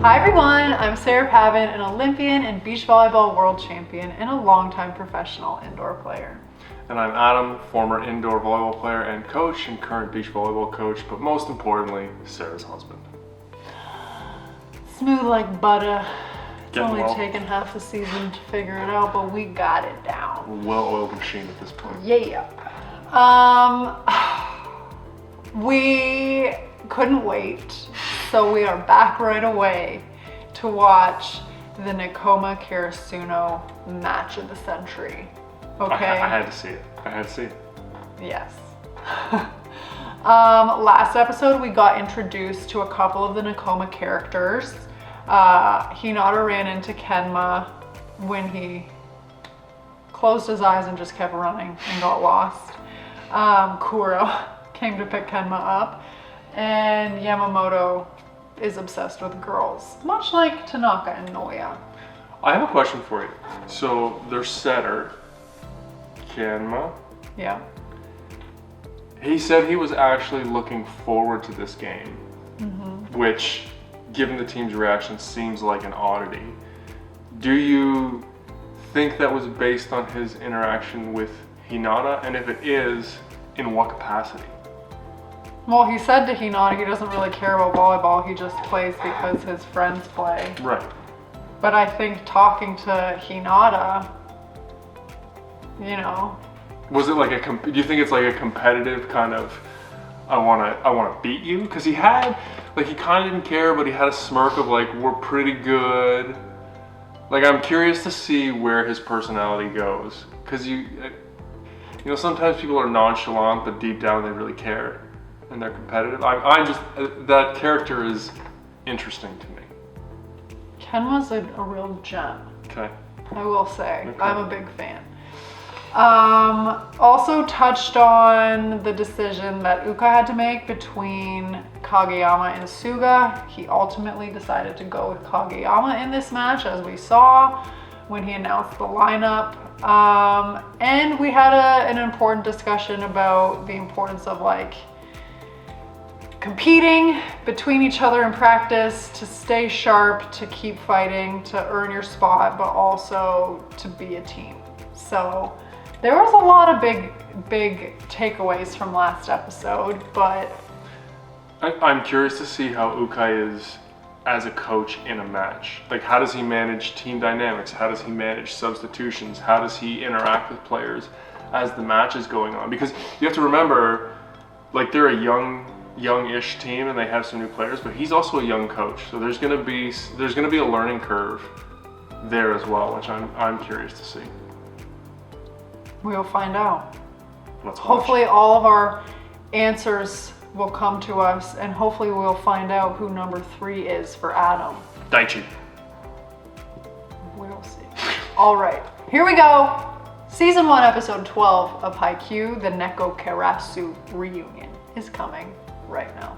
Hi everyone, I'm Sarah Pavan, an Olympian and beach volleyball world champion and a longtime professional indoor player. And I'm Adam, former indoor volleyball player and coach and current beach volleyball coach, but most importantly, Sarah's husband. Smooth like butter. It's Getting only well. taken half a season to figure it out, but we got it down. Well-oiled machine at this point. Yeah. We couldn't wait, so we are back right away to watch the Nakoma Karasuno match of the century. Okay. I had to see it. Yes. Last episode we got introduced to a couple of the Nakoma characters. Hinata ran into Kenma when he closed his eyes and just kept running and got lost. Kuro came to pick Kenma up, and Yamamoto is obsessed with girls, much like Tanaka and Noya. I have a question for you. So their setter, Kenma, Yeah. he said he was actually looking forward to this game, which, given the team's reaction, seems like an oddity. Do you think that was based on his interaction with Hinata? And if it is, in what capacity? Well, he said to Hinata he doesn't really care about volleyball, he just plays because his friends play. Right. But I think talking to Hinata, you know. Was it like do you think it's like a competitive kind of, I wanna beat you? Because he had, like, he kind of didn't care, but he had a smirk of like, we're pretty good. Like, I'm curious to see where his personality goes. Because you know, sometimes people are nonchalant, but deep down they really care. And they're competitive. I'm just, that character is interesting to me. Kenma's a real gem, Okay. I will say. Okay. I'm a big fan. Also touched on the decision that Uka had to make between Kageyama and Suga. He ultimately decided to go with Kageyama in this match, as we saw when he announced the lineup. And we had an important discussion about the importance of like competing between each other in practice, to stay sharp, to keep fighting, to earn your spot, but also to be a team. So there was a lot of big takeaways from last episode, but I'm curious to see how Ukai is as a coach in a match. Like, how does he manage team dynamics? How does he manage substitutions? How does he interact with players as the match is going on? Because you have to remember, like, they're a youngish team and they have some new players, but he's also a young coach. So there's gonna be a learning curve there as well, which I'm curious to see. we'll find out. Let's watch. Hopefully all of our answers will come to us, and hopefully we'll find out who number 3 is for Adam. Daichi. We'll see. All right, here we go. Season 1, episode 12 of Haikyu, the Neko Karasu reunion is coming right now.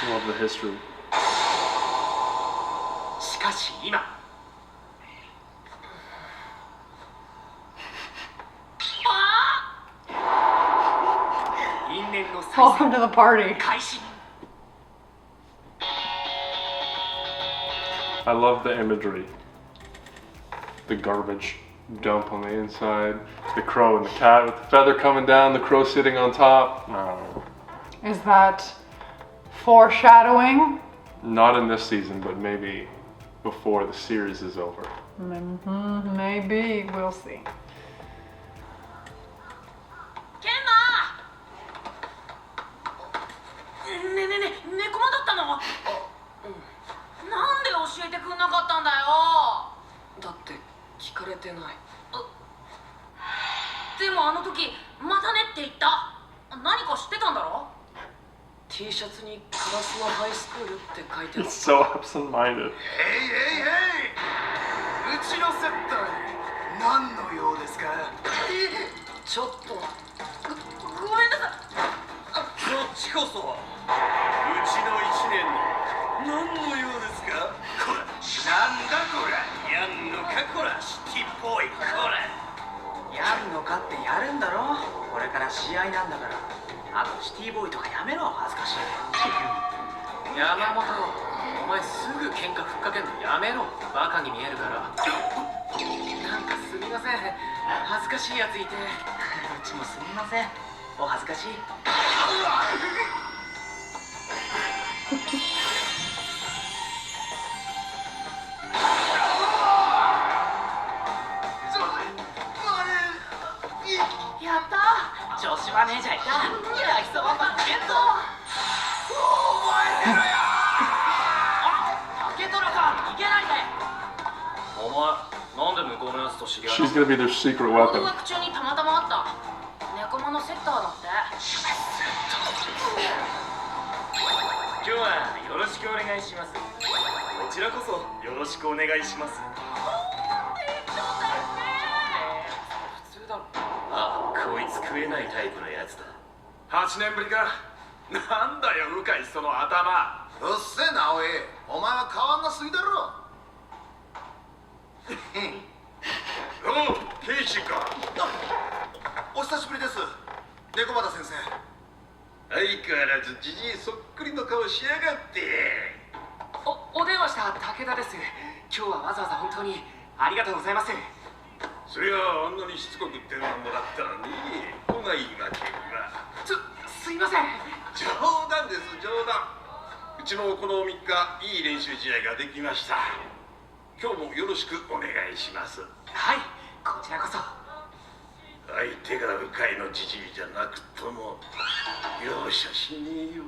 Love the history. しかし今 Welcome to the party. 開始 I love the imagery. The garbage dump on the inside, the crow and the cat with the feather coming down, the crow sitting on top. Is that foreshadowing? Not in this season, but maybe before the series is over. Maybe. We'll see. ケンマねえねえねえ猫間だったの？なんで教えてくんなかったんだよ。だって聞かれてない。でもあの時またねって言った。何か知ってたんだろ？ T シャツにカラスのハイスクールって書いてある。 It's so absent-minded. うちの接待何の用ですか？ちょっと。ごめんなさい。そっちこそはうちの1年の何の用ですか？こら、なんだこら、やんのかこら、シティっぽいこら。やんのかってやるんだろ。これから試合なんだから。あとシティボーイとかやめろ、恥ずかしい。山本、お前すぐ喧嘩ふっかけんのやめろ。バカに見えるから。なんかすみません、恥ずかしいやついて。うちもすみません、お恥ずかしい。やったー。調子はねえじゃいか。焼きそばパンゲット。竹虎さん、逃げないで。お前、なんで向こうのやつと知り合い She's gonna be their secret 音 weapon. 楽中にたまたま会った。猫間のセッターだって。今日はよろしくお願いします。こちらこそよろしくお願いします。普通だろ。あ、こいつ食えないタイプのやつだ。8年ぶりか。なんだよ、鵜飼その頭。うっせえな、おい。お前は変わんなすぎだろ。おう、ケイシか。お久しぶりです。猫又先生。相変わらずじじいそっくりの顔しやがって。お電話した武田です。今日はわざわざ本当にありがとうございます。そりゃあんなにしつこく電話もらったのに来ないわけには。すいません。冗談です、冗談。うちもこの3日いい練習試合ができました。今日もよろしくお願いします。はい、こちらこそ。相手が鵜飼のじじいじゃなくとも容赦しねえよ。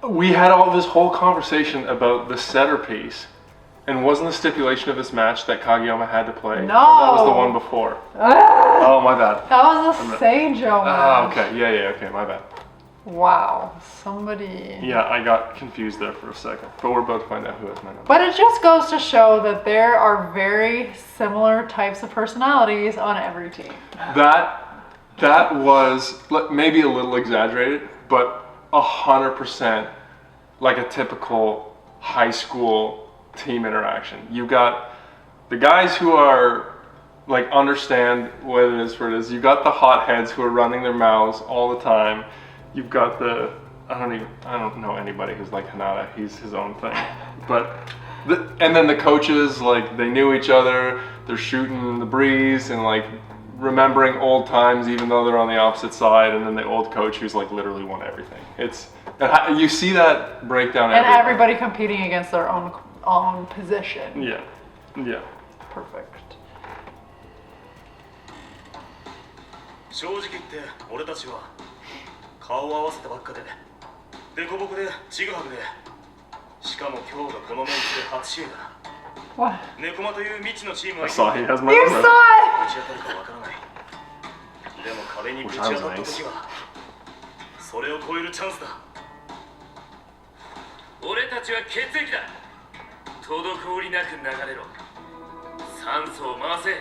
We had all this whole conversation about the setter piece. And wasn't the stipulation of this match that Kageyama had to play? No. Or that was the one before. Oh, my bad. That was a Seijo Ah, match. okay. Yeah, okay, my bad. Wow, somebody. Yeah, I got confused there for a second. But we're about to find out who has my number. But it just goes to show that there are very similar types of personalities on every team. That was maybe a little exaggerated, but 100% like a typical high school team interaction. You got the guys who are like understand what it is for it is. You got the hotheads who are running their mouths all the time. You've got the I don't know anybody who's like Hanada. He's his own thing. But and then the coaches, like they knew each other. They're shooting the breeze and like remembering old times even though they're on the opposite side. And then the old coach who's like literally won everything. You see that breakdown And everywhere. everybody competing against their own position. Yeah. Perfect. 正直言って俺たちは顔を合わせたばっかでデコボコでちぐはぐでしかも今日がこのメンツで初試合だ。 What? 猫間という未知のチームは I saw he has my You number. saw it! ぶち当たるかわからない。でも壁にぶち当たった時はそれを超えるチャンスだ。俺たちは血液だ。滞りなく流れろ。酸素を回せ。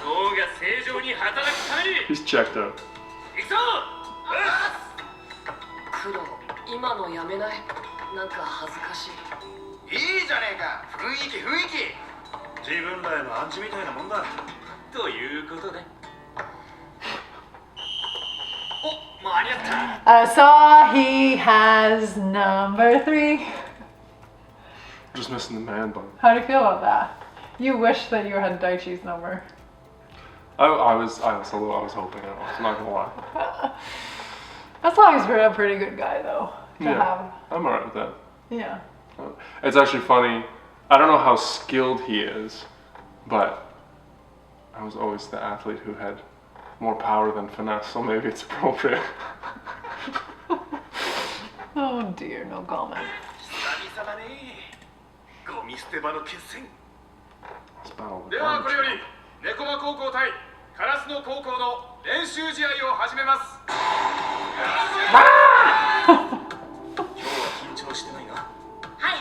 脳が正常に働くために。 He's checked out. 行くぞ。黒、今のやめない？なんか恥ずかしい。いいじゃねえか。雰囲気。自分らへの暗示みたいなもんだ。ということで。お、間に合っ Asahi has number 3. Just missing the man bun. How do you feel about that? You wish that you had Daichi's number. I was hoping it. I'm not gonna lie. Asahi's a pretty good guy though to have. I'm alright with that. Yeah. It's actually funny. I don't know how skilled he is, but I was always the athlete who had more power than finesse, so maybe it's appropriate. Oh dear, no comment. 久々だね。ゴミ捨て場の決戦。 Let's battle the ではこれより garbage. 猫間高校対烏野高校の練習試合を始めます。今日は緊張してないな。はい。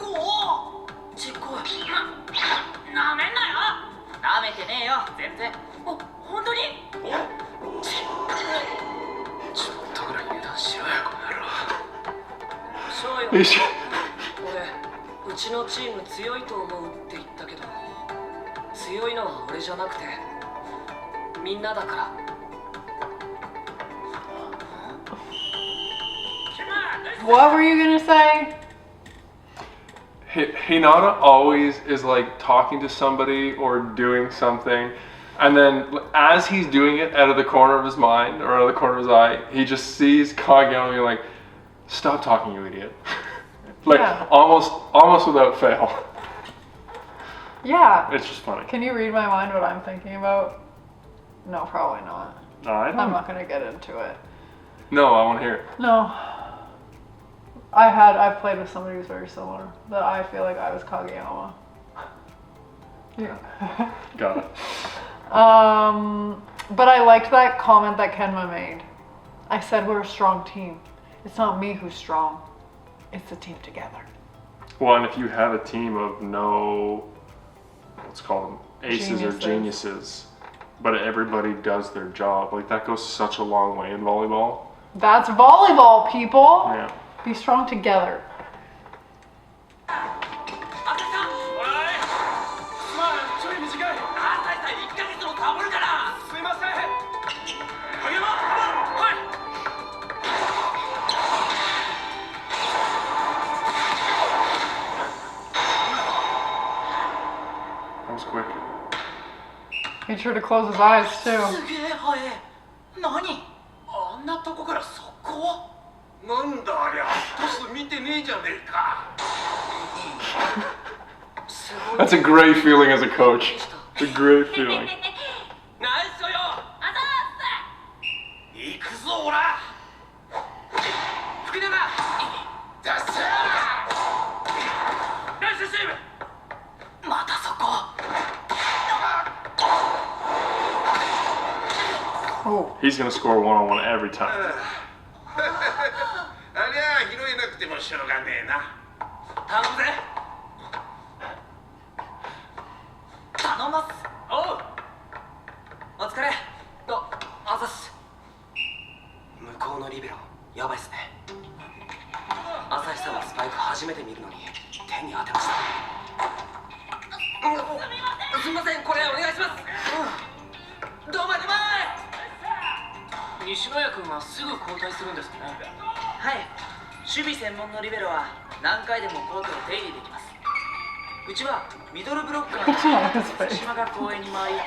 おお、ちっこい。なめんなよ。なめてねえよ、全然。お、本当に？ちょっとぐらい油断しろよ、この野郎。そうよ。 He's- 俺、うちのチーム強いと思うって言ったけど、強いのは俺じゃなくて、みんなだから。 What were you gonna say? Hinata always is like talking to somebody or doing something, and then as he's doing it out of the corner of his mind or out of the corner of his eye, he just sees Kageyama being like, "Stop talking, you idiot!" Like Yeah. almost without fail. Yeah. It's just funny. Can you read my mind what I'm thinking about? No, probably not. I I'm don't. not gonna get into it. No, I want to hear it. No. I've played with somebody who's very similar. That I feel like I was Kageyama. Yeah. Got it. But I liked that comment that Kenma made. I said we're a strong team. It's not me who's strong. It's the team together. Well, and if you have a team of no, let's call them aces or geniuses, but everybody does their job, like that goes such a long way in volleyball. That's volleyball, people. Yeah. Be strong together. あたさん。おい。まあちょい短い。あたさん1ヶ月もかぶるから。すいません。影山、はい。 That was quick. Be sure to close his eyes too. すげえ速え。何？あんなとこから速攻？なんだありゃ。トス見てねえじゃねえか。すごい。 That's a great feeling as a coach. It's a great feeling. ナイスよ。あざーす。行くぞオラ。福永。出せ。ナイスセーブ。またそこ。 Oh. He's gonna score one-on-one every time. ありゃ拾えなくてもしょうがねえな。頼むぜ。頼ます。おう。お疲れ。あざっす。向こうのリベロやばいっすね。朝日さんのスパイク初めて見るのに手に当てました。すみません、これお願いします。どうまでまい。西野谷君はすぐ交代するんですね。はい、守備専門のリベロは何回でもコートを出入りできます。うちはミドルブロッカーの津島が公園に回り、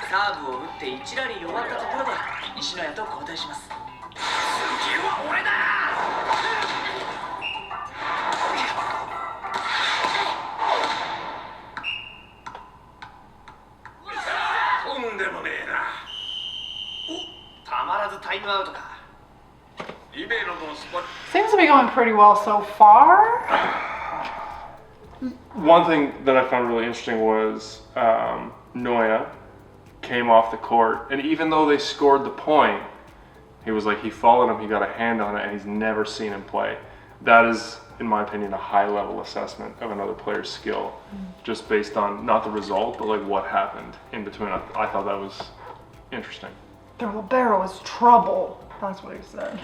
サーブを打って1ラリー終わったところで西野谷と交代します。次は俺だ。とんでもねえな。たまらずタイムアウトか。リベロのスパ。 Seems to be going pretty well so far. One thing that I found really interesting was Noya came off the court, and even though they scored the point, he was like, he followed him, he got a hand on it, and he's never seen him play. That is, in my opinion, a high-level assessment of another player's skill, just based on not the result, but like what happened in between. I thought that was interesting. The libero is trouble. That's what he said.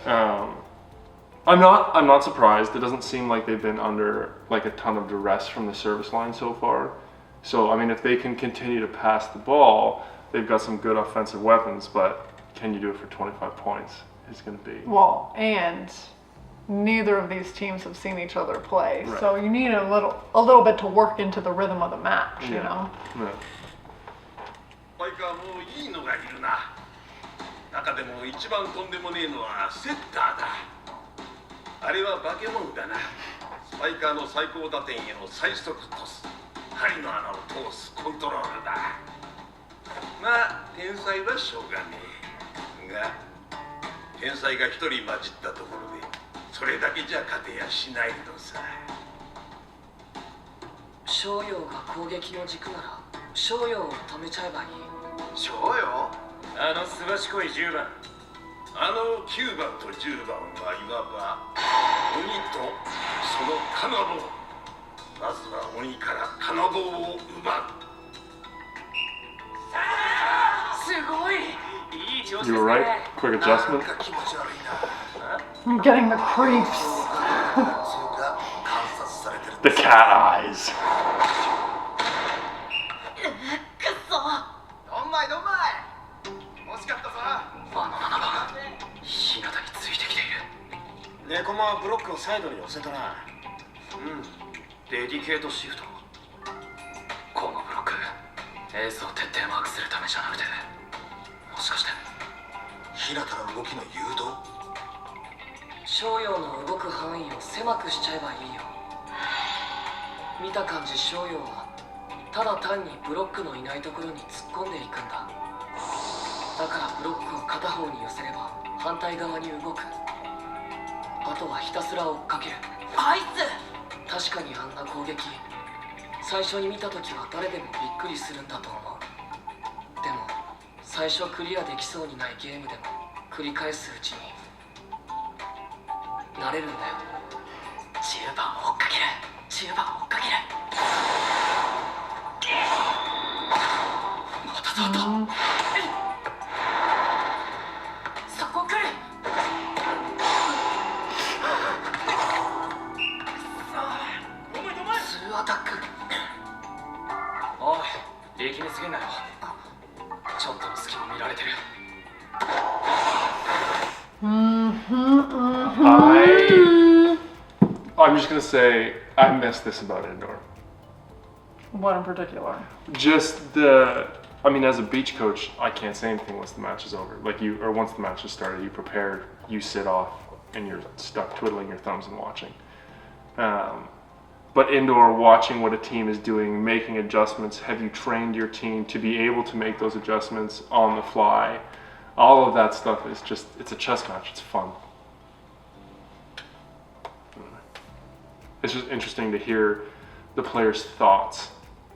Yeah. I'm not surprised. It doesn't seem like they've been under like a ton of duress from the service line so far. So I mean, if they can continue to pass the ball, they've got some good offensive weapons, but can you do it for 25 points? Is going to be. Well, and neither of these teams have seen each other play, Right. so you need a little bit to work into the rhythm of the match, you know. Yeah. スパイカーもいいのがいるな。中でも一番とんでもねえのはセッターだ。あれは化け物だな。スパイカーの最高打点への最速トス、針の穴を通すコントロールだ。まあ天才はしょうがねえが、天才が一人混じったところでそれだけじゃ勝てやしないのさ。翔陽が攻撃の軸なら翔陽を止めちゃえばいい。翔陽？あのすばしこい10番。あの9番と10番はいわば鬼とその金棒。まずは鬼から金棒を奪う。すごいいい調子です You ね。 were right. Quick なん adjustment. か気持ち悪いな。 I'm getting the creeps. そうか、観察されてる。 The cat eyes. くっそ。どんまいどんまい。惜しかったぞ。あの7番日向についてきている。猫間はブロックをサイドに寄せたな。デディケートシフト。このブロックエースを徹底マークするためじゃなくて、もしかして日向の動きの誘導？翔陽の動く範囲を狭くしちゃえばいいよ。見た感じ翔陽はただ単にブロックのいないところに突っ込んでいくんだ。だからブロックを片方に寄せれば反対側に動く。あとはひたすら追っかける。あいつ。確かにあんな攻撃、最初に見た時は誰でもびっくりするんだと思う。でも最初クリアできそうにないゲームでも繰り返すうちに慣れるんだよ。10番を追っかける、10番を追っかける。まただと、そこ来る。2アタック。おい、力みすぎんなよ。ちょっとの隙も見られてる。I'm just gonna say I miss this about indoor. What in particular? Just the. I mean, as a beach coach, I can't say anything once the match is over. Like you, or once the match has started, you prepare, you sit off, and you're stuck twiddling your thumbs and watching. But indoor, watching what a team is doing, making adjustments. Have you trained your team to be able to make those adjustments on the fly? All of that stuff is just—it's a chess match. It's fun. It's just interesting to hear the players' thoughts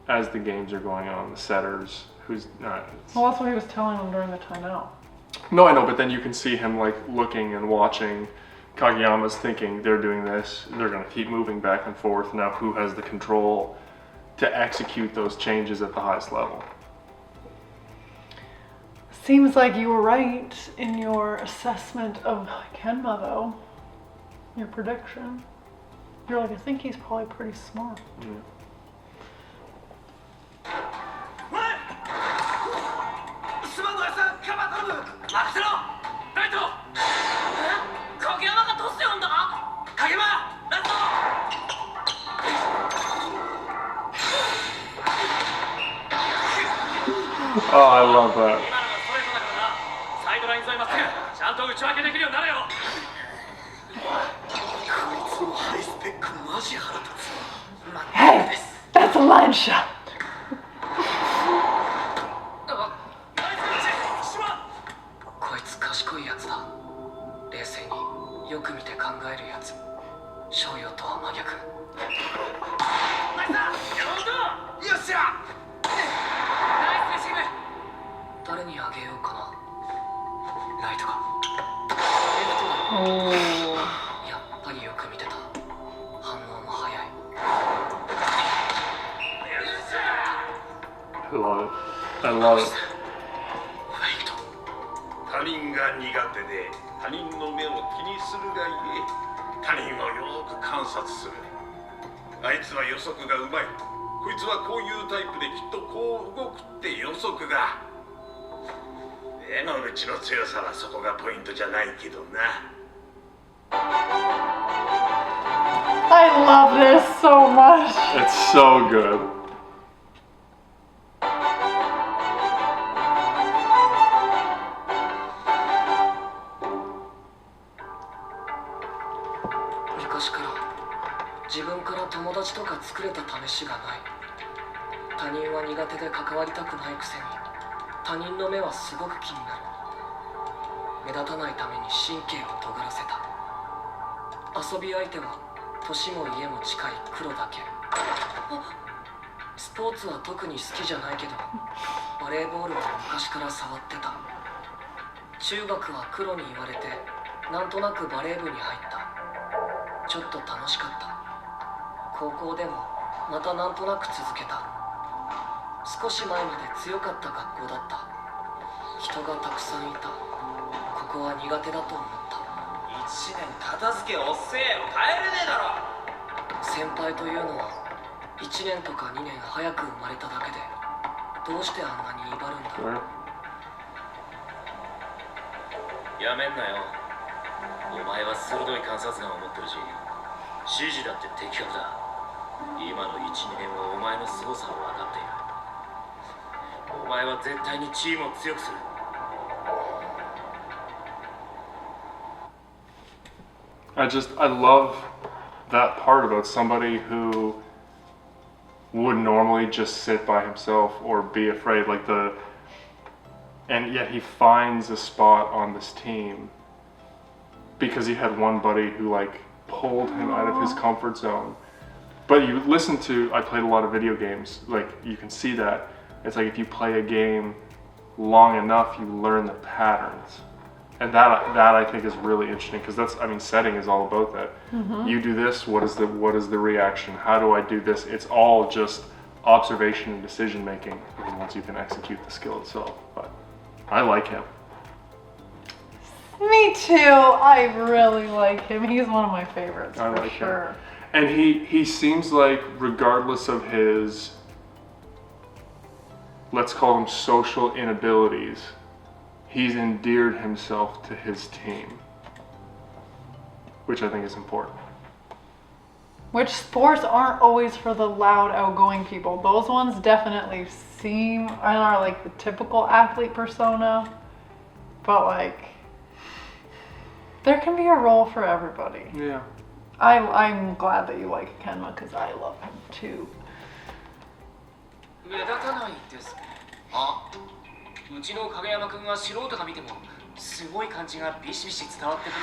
as the games are going on. The setters, who's not. Well, that's what he was telling them during the timeout. No, I know, but then you can see him like looking and watching. Kageyama's thinking they're doing this, they're going to keep moving back and forth. Now who has the control to execute those changes at the highest level? Seems like you were right in your assessment of Kenma, though. Your prediction. You're like, I think he's probably pretty smart. Yeah. スマンドヤさん、カバー頼む。任せろ。ライト。影山がトス読んだ。影山、ラスト。Oh, I love that. 今のがストレートだからな。サイドライン沿いまっすぐ。ちゃんと打ち分けできるようになれよ。こいつのハイスペックマジ腹立つ。 Hey, that's a line shot. こいつ賢いやつだ。冷静によく見て考えるやつ。翔陽とは真逆。ナイスだ。よっしゃ。ナイスレシーブ。誰にあげようかな。ライトか。 Oh. やっぱりよく見てた。反応も早い。 I love it. I love it. フェイト。他人が苦手で他人の目を気にするがゆえ、他人をよく観察する。あいつは予測がうまい。こいつはこういうタイプできっとこう動くって予測が。まあうちの強さはそこがポイントじゃないけどな。 I love this so much. It's so good. 昔から自分から友達とか作れた試しがない。他人は苦手で関わりたくないくせに他人の目はすごく気になる。目立たないために神経を尖らせた。遊び相手は年も家も近い黒だけ。スポーツは特に好きじゃないけどバレーボールは昔から触ってた。中学は黒に言われてなんとなくバレー部に入った。ちょっと楽しかった。高校でもまたなんとなく続けた。少し前まで強かった学校だった。人がたくさんいた。ここは苦手だと思った。1年片付けおっせえよ、帰れねえだろ。先輩というのは1年とか2年早く生まれただけでどうしてあんなに威張るんだろう。やめんなよ。お前は鋭い観察眼を持ってるし、指示だって的確だ。今の 1,2 年はお前の凄さを分かっている。お前は絶対にチームを強くする。I love that part about somebody who would normally just sit by himself or be afraid, and yet he finds a spot on this team because he had one buddy who pulled him out of his comfort zone. But you listen to, I played a lot of video games, you can see that. It's like if you play a game long enough, you learn the patterns. And that I think is really interesting because setting is all about that. You do this, what is the reaction? How do I do this? It's all just observation and decision making once you can execute the skill itself. But I like him. Me too. I really like him. He's one of my favorites I for like sure. him. And he seems like, regardless of his, let's call them social inabilities, he's endeared himself to his team, which I think is important. Which sports aren't always for the loud, outgoing people. Those ones definitely seem and are like the typical athlete persona, but there can be a role for everybody. Yeah. I'm glad that you like Kenma because I love him too. 目立たないです。あ、うちの影山くんは素人が見てもすごい感じがビシビシ伝わってくる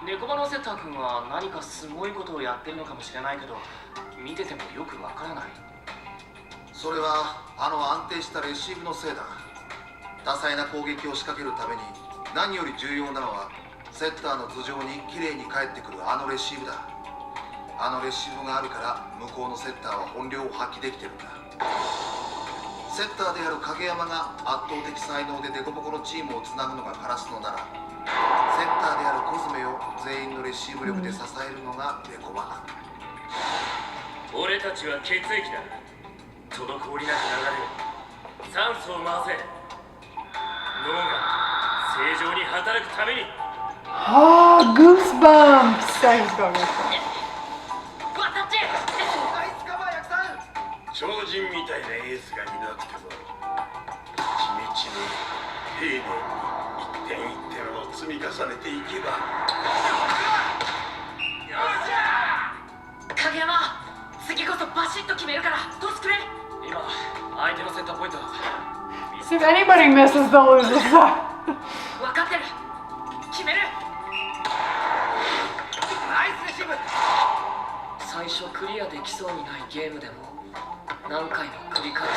けど、猫場のセッターくんは何かすごいことをやってるのかもしれないけど、見ててもよくわからない。それは安定したレシーブのせいだ。多彩な攻撃を仕掛けるために何より重要なのはセッターの頭上にきれいに返ってくるレシーブだ。レシーブがあるから向こうのセッターは本領を発揮できてるんだ。セッターである影山が圧倒的才能でデコボコのチームをつなぐのがカラスのなら、セッターであるコズメを全員のレシーブ力で支えるのがデコバだ。俺たちは血液だ。滞りなく流れる。酸素を回せ。脳が正常に働くために。Oh, goosebumps! I just got goosebumps. 超人みたいなエースがいなくても地道に丁寧に一点一点を積み重ねていけば。影山、次こそバシッと決めるからトスくれ。今、相手のセッターポイントだ。 If anybody misses, they'll lose this. 分かってる。決める。ナイスレシーブ。最初クリアできそうにないゲームでも何回も繰り返すう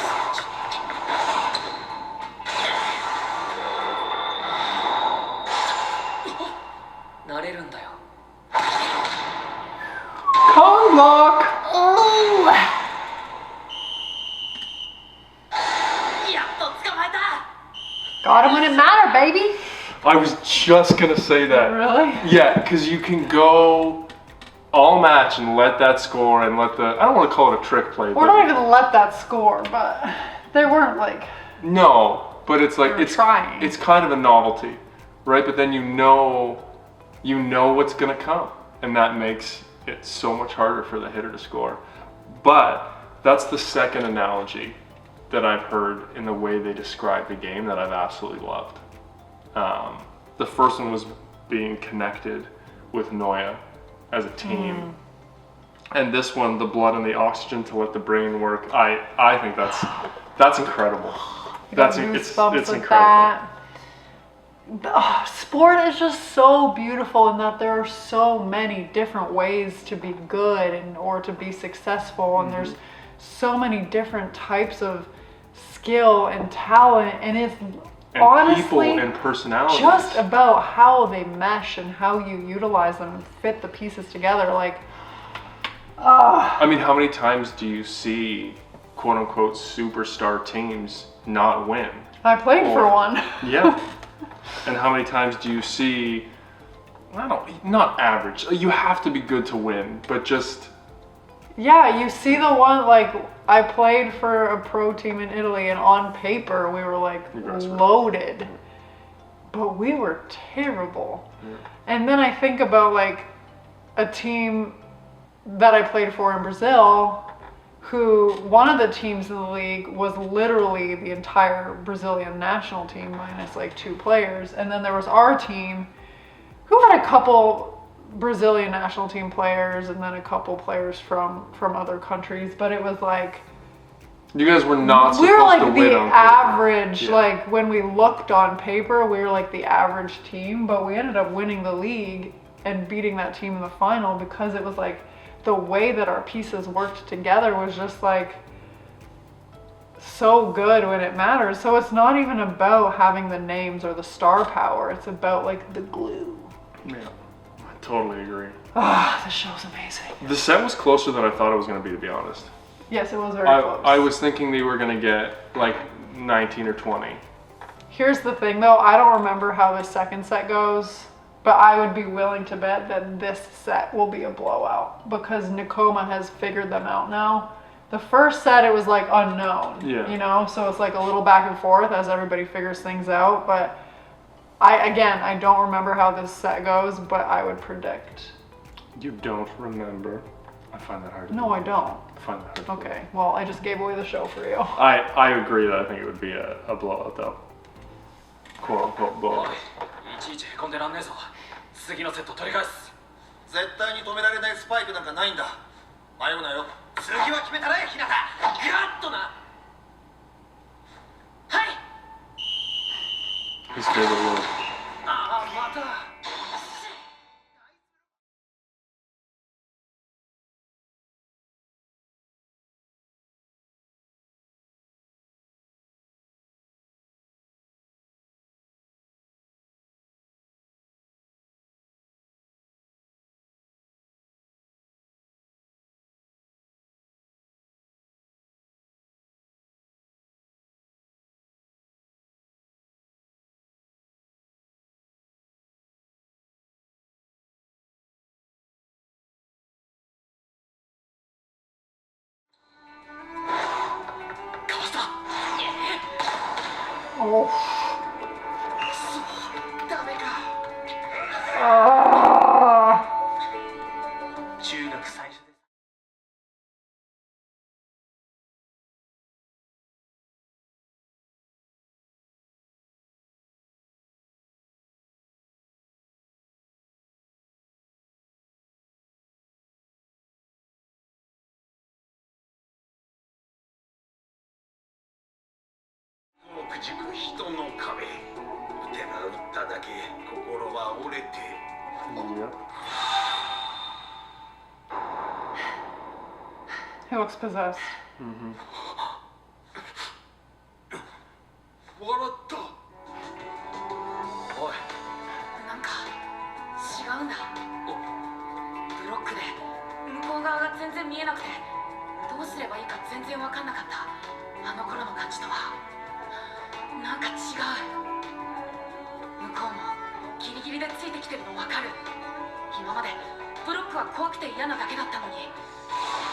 ちに慣れるんだよ。Cone block! Oh! やっと捕まえた。 Got him when it mattered, baby! I was just gonna say that. Really? Yeah, because you can go all match and let that score and let the, I don't want to call it a trick play, We're not even let that score, but they weren't no, But it's like You're trying. it's kind of a novelty, right? But then you know what's gonna come, and that makes it so much harder for the hitter to score. But that's the second analogy that I've heard in the way they describe the game that I've absolutely loved. The first one was being connected with Noya as a team. And this one, the blood and the oxygen to let the brain work. I think that's incredible. It's incredible. That. Sport is just so beautiful in that there are so many different ways to be good or to be successful, and there's so many different types of skill and talent, and it's honestly people and personalities. Just about how they mesh and how you utilize them and fit the pieces together. Like, I mean, how many times do you see quote unquote superstar teams not win? I played for one. Yeah. And how many times do you see, not average, you have to be good to win, but just... Yeah, you see the one, like, I played for a pro team in Italy, and on paper we were like loaded, but we were terrible. Yeah. And then I think about like a team that I played for in Brazil, who one of the teams in the league was literally the entire Brazilian national team minus like 2 players. And then there was our team who had a couple Brazilian national team players and then a couple players from other countries. But it was like, you guys were not supposed we were like to win the on average, yeah. Like when we looked on paper, we were like the average team, but we ended up winning the league and beating that team in the final because it was like, the way that our pieces worked together was just like so good when it matters. So it's not even about having the names or the star power. It's about like the glue. Yeah, I totally agree. This show's amazing. The set was closer than I thought it was going to be honest. Yes, it was very close. I was thinking they were going to get like 19 or 20. Here's the thing though, I don't remember how the second set goes. But I would be willing to bet that this set will be a blowout because Nakoma has figured them out now. The first set, it was like unknown, you know? So it's like a little back and forth as everybody figures things out. But I don't remember how this set goes, but I would predict. You don't remember? I find that hard to No, I don't. I find that hard to Okay, well, I just gave away the show for you. I agree that I think it would be a blowout though. Quote unquote blowout. いちいちへこんでらんねえぞ。次のセット取り返す。絶対に止められないスパイクなんかないんだ。迷うなよ。次は決めたね、日向。ガッとな。はい。 His favorite word. ああ、また。Oh. ダメか。中学最初です。くじく人の壁。腕が打っただけ、心は折れて。He looks possessed. 笑った。おい。なんか違うんだ。ブロックで向こう側が全然見えなくて、どうすればいいか全然わかんなかった。あの頃の感じとはなんか違う。向こうもギリギリでついてきてるのわかる。今までブロックは怖くて嫌なだけだったのに。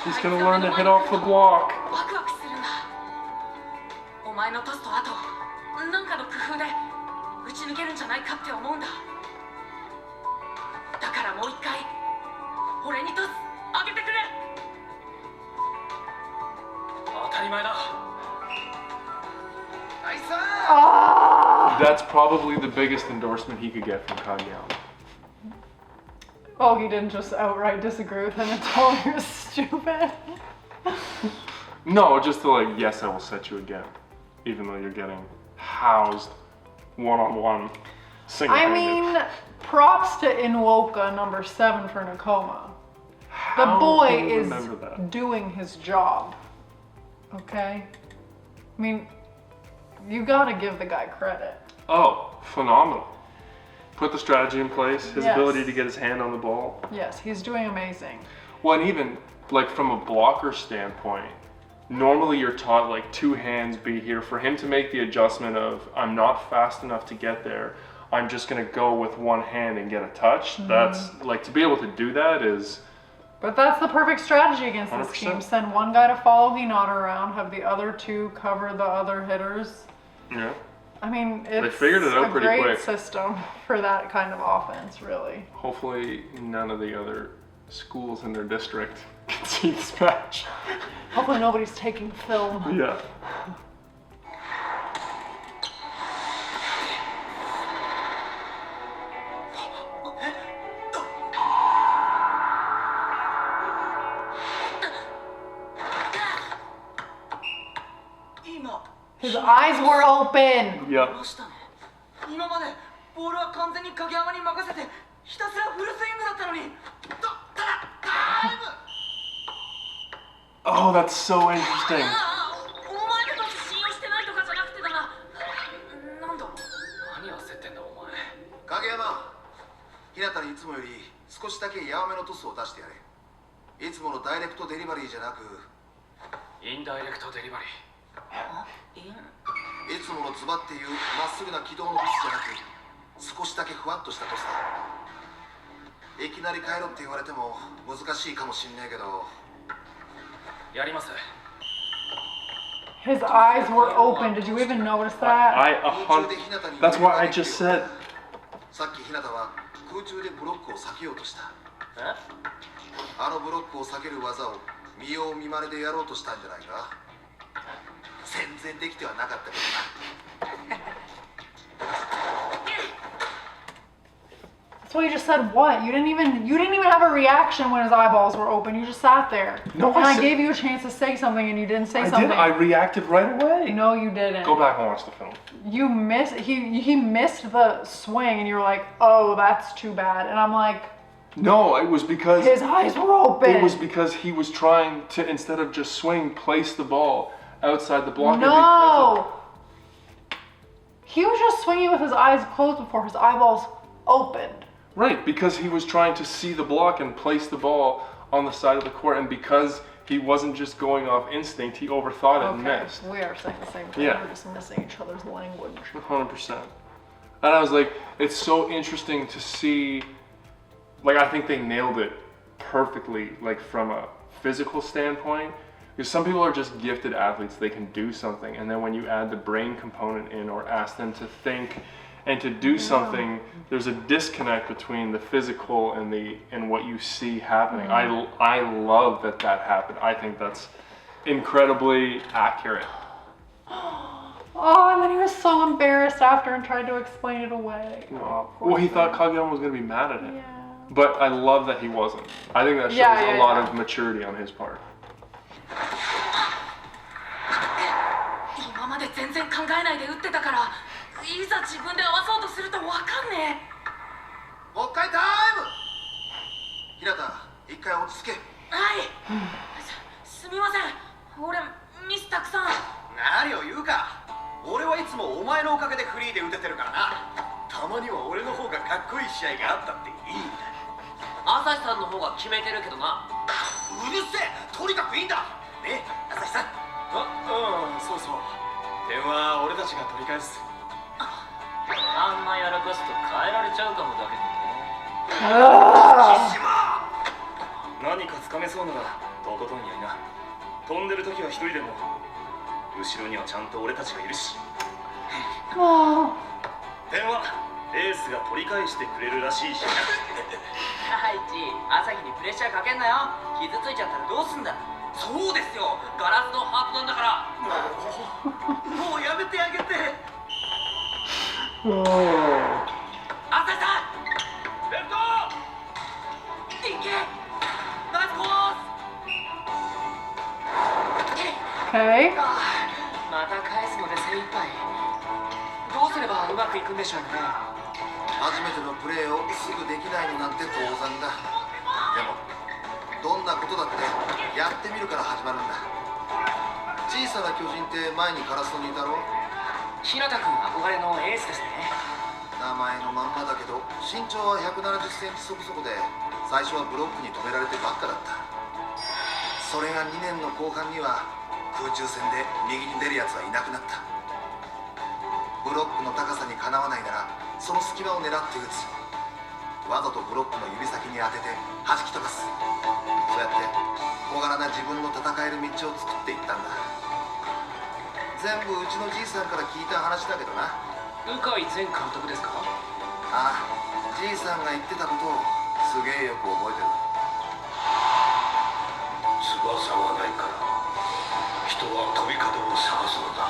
He's gonna learn to hit off the block. ワクワクするんだ。お前のトスと後打なんかの工夫で打ち抜けるんじゃないかって思うんだ。だからもう一回俺にトス上げてくれ。当たり前だ。ナイス That's probably the biggest endorsement he could get from Kageyama. Oh, he didn't just outright disagree with him and told him he was stupid. No, just to like, yes, I will set you again, even though you're getting housed one-on-one. I mean, props to Inwoka number 7 for Nakoma. The boy is doing his job. Okay? I mean, you gotta give the guy credit. Oh, phenomenal. Put the strategy in place, his Yes. ability to get his hand on the ball. Yes, he's doing amazing. Well, and even like from a blocker standpoint, normally you're taught like 2 hands be here. For him to make the adjustment of, I'm not fast enough to get there, I'm just gonna go with 1 hand and get a touch. That's like, to be able to do that is... But that's the perfect strategy against this 100%. team. Send one guy to follow Hinata around, have the other 2 cover the other hitters. Yeah. I mean, it's figured it out a pretty great quick. system for that kind of offense, really. Hopefully none of the other schools in their district can see this match. Hopefully nobody's taking film. Yeah. His eyes were open. Yeah. ましたね。今までボールは完全に影山に任せてひたすらフルスイングだったのに。タイム。 Oh, that's so interesting. お前のトス信用してないとかじゃなくてだな。なんだ。何焦ってんだお前。影山、日向にいつもより少しだけヤワめのトスを出してやれ。いつものダイレクトデリバリーじゃなく、インダイレクトデリバリー。いつものズバっていうまっすぐな軌道のトスじゃなく、少しだけふわっとしたトスだ。いきなり変えろって言われても難しいかもしんねえけど。やります。 His eyes were open. Did you even notice that? That's what I just said. さっき日向は空中でブロックを避けようとした。え？あのブロックを避ける技を見よう見まねでやろうとしたんじゃないか。全然できてはなかったけどな。 So he just said what? You didn't even have a reaction when his eyeballs were open. You just sat there. No, and I I said- gave you a chance to say something and you didn't say I something. did. I reacted right away. No, you didn't. Go back and watch the film. You missed. He missed the swing, and you were like, "Oh, that's too bad." And I'm like, No, it was because his eyes were open. it was because he was trying to, instead of just swing, place the ball outside the blocker. No. He was just swinging with his eyes closed before his eyeballs opened. Right, because he was trying to see the block and place the ball on the side of the court, and because he wasn't just going off instinct, he overthought it and missed. We are saying the same thing. Yeah. We're just missing each other's language. 100%. And I was like, it's so interesting to see, like, I think they nailed it perfectly, like, from a physical standpoint. Because some people are just gifted athletes, they can do something, and then when you add the brain component in or ask them to think and to do something, there's a disconnect between the physical and what you see happening. I love that happened. I think that's incredibly accurate. Oh, and then he was so embarrassed after and tried to explain it away. Oh, poor Well, he thing. thought Kageyama was going to be mad at him. Yeah. But I love that he wasn't. I think that shows Yeah, a lot of maturity on his part. 今まで全然考えないで打ってたから、いざ自分で合わそうとするとわかんねえ。もう一回タイム。日向、一回落ち着け。はい。すみません。俺ミスたくさん。何を言うか。俺はいつもお前のおかげでフリーで打ててるからな。たまには俺の方がかっこいい試合があったっていいんだ。朝日さんの方が決めてるけどな。うるせえ、とにかくいいんだ。ね、朝日さん。そうそう。点は俺たちが取り返す。あんまやらかすと変えられちゃうかもだけどね。何かつかめそうならとことんやりな。飛んでる時は一人でも後ろにはちゃんと俺たちがいるし。Oh. 点はエースが取り返してくれるらしいしな。ハイチ、朝日にプレッシャーかけんなよ。傷ついちゃったらどうすんだ。そうですよ、ガラスのハートなんだから。もうやめてあげて。朝日さん、レフト。いけ、ナイスコース。Okay. また返すので精一杯。どうすればうまくいくんでしょうね。初めてのプレーをすぐできないのなんて当然だ。でもどんなことだってやってみるから始まるんだ。小さな巨人って前にカラスのにいたろ。日向君憧れのエースですね。名前のまんまだけど身長は170センチそこそこで、最初はブロックに止められてばっかだった。それが2年の後半には空中戦で右に出るやつはいなくなった。ブロックの高さにかなわないならその隙間を狙って打つ。わざとブロックの指先に当てて弾き飛ばす。そうやって小柄な自分の戦える道を作っていったんだ。全部うちのじいさんから聞いた話だけどな。鵜飼前監督ですか？ああ、じいさんが言ってたことをすげえよく覚えてる。翼がないから人は飛び方を探すのだ。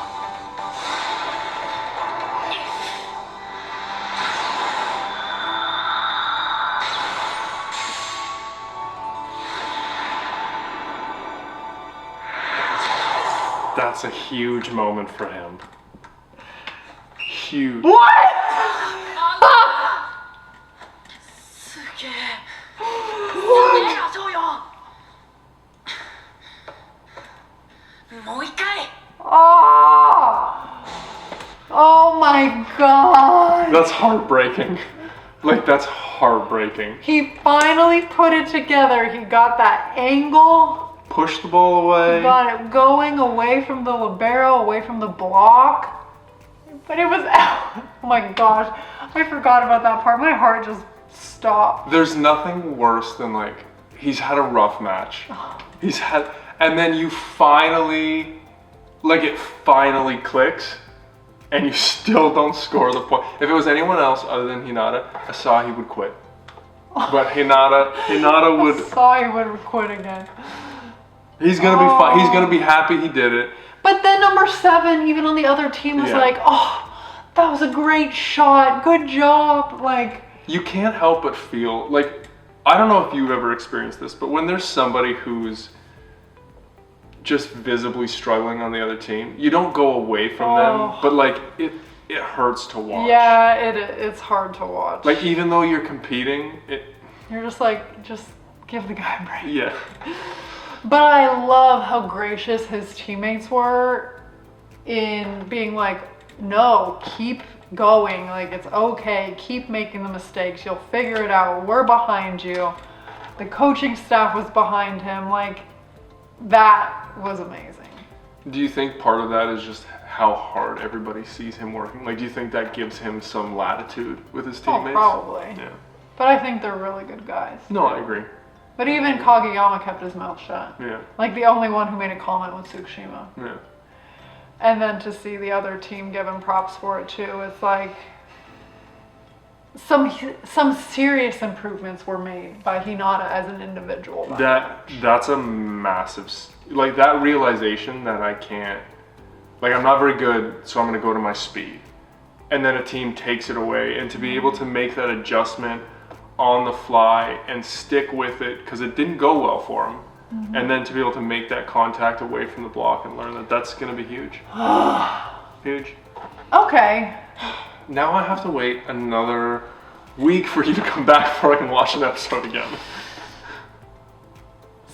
That's a huge moment for him. Huge. What? すげえ。すげえな、翔陽。もう一回。Oh. Oh my god. That's heartbreaking. Like, that's heartbreaking. He finally put it together. He got that angle. Push the ball away. Got it going away from the libero, away from the block. But it was out. Oh my gosh. I forgot about that part. My heart just stopped. There's nothing worse than, like, he's had a rough match. And then you finally, like, it finally clicks, and you still don't score the point. If it was anyone else other than Hinata, Asahi would quit. But Hinata would. Asahi would quit again. He's gonna be fine. He's gonna be happy he did it. But then number 7, even on the other team, was like, oh, that was a great shot. Good job. Like, you can't help but feel like, I don't know if you've ever experienced this, but when there's somebody who's just visibly struggling on the other team, you don't go away from them, but like it hurts to watch. Yeah, it's hard to watch. Like, even though you're competing, you're just like, just give the guy a break. Yeah. But I love how gracious his teammates were in being like, no, keep going. Like, it's okay. Keep making the mistakes. You'll figure it out. We're behind you. The coaching staff was behind him. Like, that was amazing. Do you think part of that is just how hard everybody sees him working? Like, do you think that gives him some latitude with his teammates? Oh, probably. Yeah. But I think they're really good guys. No, I agree. But even Kageyama kept his mouth shut. Yeah. Like, the only one who made a comment was Tsukushima. Yeah. And then to see the other team give him props for it too, it's like some serious improvements were made by Hinata as an individual. That's a massive, like, that realization that I can't, like, I'm not very good, so I'm gonna go to my speed. And then a team takes it away, and to be able to make that adjustment on the fly and stick with it, because it didn't go well for him. And then to be able to make that contact away from the block and learn that that's going to be huge. Huge. Okay. Now I have to wait another week for you to come back before I can watch an episode again.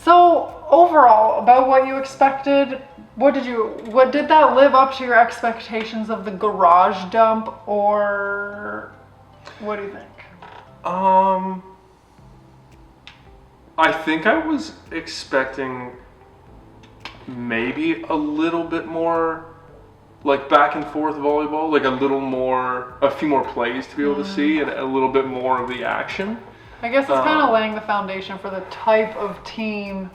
So overall, about what you expected, what did that live up to your expectations of the garage dump, or what do you think? I think I was expecting maybe a little bit more, like, back and forth volleyball, like a few more plays to be able to see, and a little bit more of the action. I guess it's kind of laying the foundation for the type of team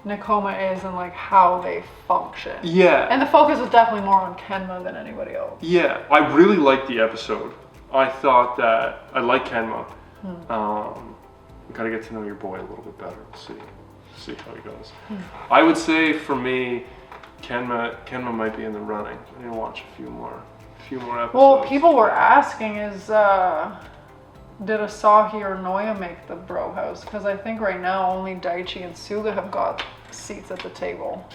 Nakoma is and like how they function. Yeah. And the focus was definitely more on Kenma than anybody else. Yeah, I really liked the episode. I thought that I like Kenma. Gotta get to know your boy a little bit better. See how he goes. I would say for me, Kenma might be in the running. I need to watch a few more episodes. Well, people were asking is did Asahi or Noya make the bro house? Because I think right now only Daichi and Suga have got seats at the table.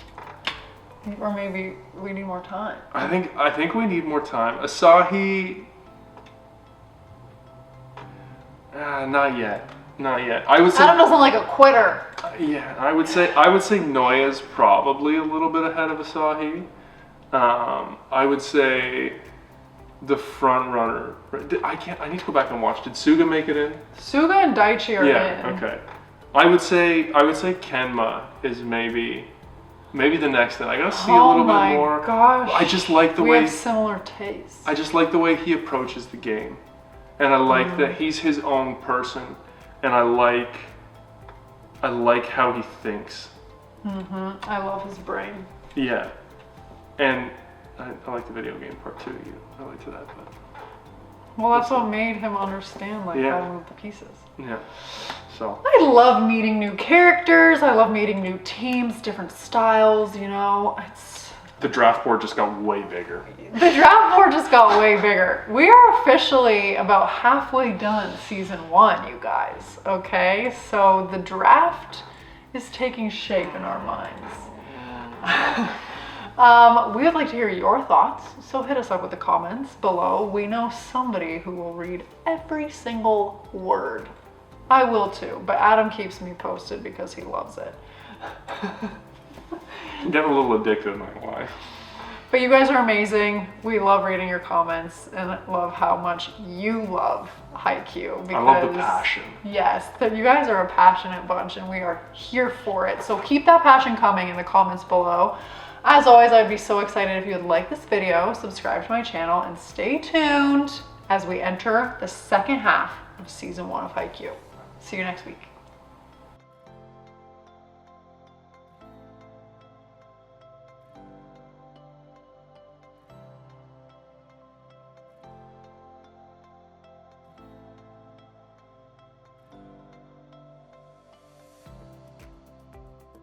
Or maybe we need more time. I think we need more time. Asahi, not yet. I would say Adam doesn't like a quitter. yeah. I would say Noya's probably a little bit ahead of Asahi. I would say the front runner. I need to go back and watch. Did Suga make it in? Suga and Daichi are in. Yeah. Okay. I would say Kenma is maybe the next thing. I gotta see a little bit more. Oh my gosh. I just like the we way have similar tastes. I just like the way he approaches the game, and I like that he's his own person, and I like how he thinks. I love his brain. Yeah, and I like the video game part too. I like that, but Well, that's what made him understand like how to move the pieces. yeah. So I love meeting new characters. I love meeting new teams, different styles. You know, the draft board just got way bigger. the draft board just got way bigger. We are officially about halfway done season 1, you guys. Okay, so the draft is taking shape in our minds. We would like to hear your thoughts, so hit us up with the comments below. We know somebody who will read every single word. I will too, but Adam keeps me posted because he loves it. I'm getting a little addicted, not gonna lie. But you guys are amazing. We love reading your comments and love how much you love Haikyu. I love the passion. Yes, that you guys are a passionate bunch and we are here for it. So keep that passion coming in the comments below. As always, I'd be so excited if you would like this video, subscribe to my channel, and stay tuned as we enter the second half of season 1 of Haikyu. See you next week.